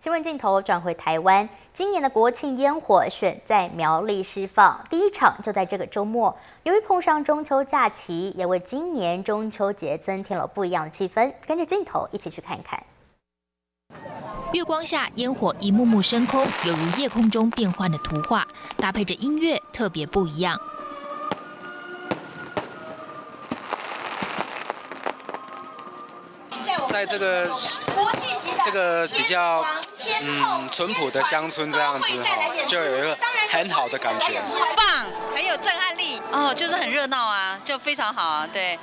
新闻镜头转回台湾，今年的国庆烟火选在苗栗释放，第一场就在这个周末。由于碰上中秋假期，也为今年中秋节增添了不一样的气氛。跟着镜头一起去看看。月光下，烟火一幕幕升空，犹如夜空中变幻的图画，搭配着音乐，特别不一样。 在这个比较淳朴的乡村这样子哈，就有一个很好的感觉，棒，很有震撼力哦，就是很热闹啊，就非常好啊，对，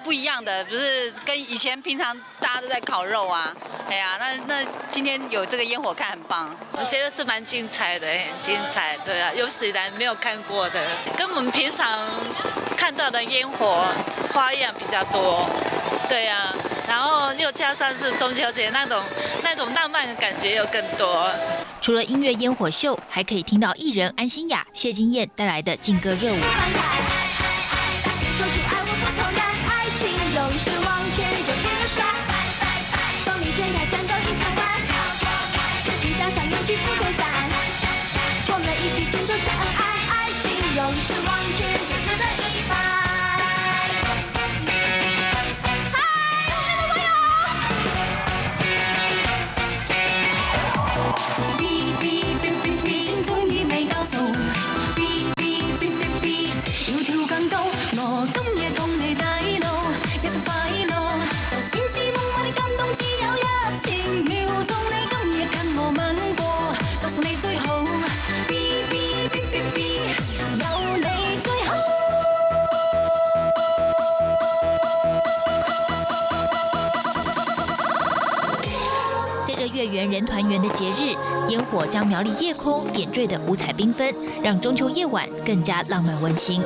不一样的，不是跟以前平常大家都在烤肉啊，哎呀，那今天有这个烟火看很棒，我觉得是蛮精彩的，很精彩，对啊，有史以来没有看过的，跟我们平常看到的烟火花样比较多，对啊。 然后又加上是中秋节那种浪漫的感觉又更多。除了音乐烟火秀，还可以听到艺人安心亚、谢金燕带来的劲歌热舞。在这月圆人团圆的节日，烟火将苗栗夜空点缀得五彩缤纷，让中秋夜晚更加浪漫温馨。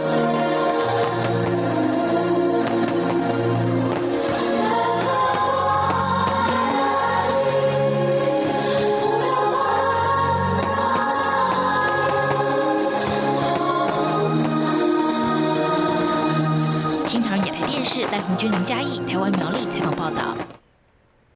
新唐人亚太电视赖鸿钧、林嘉义，台湾苗栗采访报道。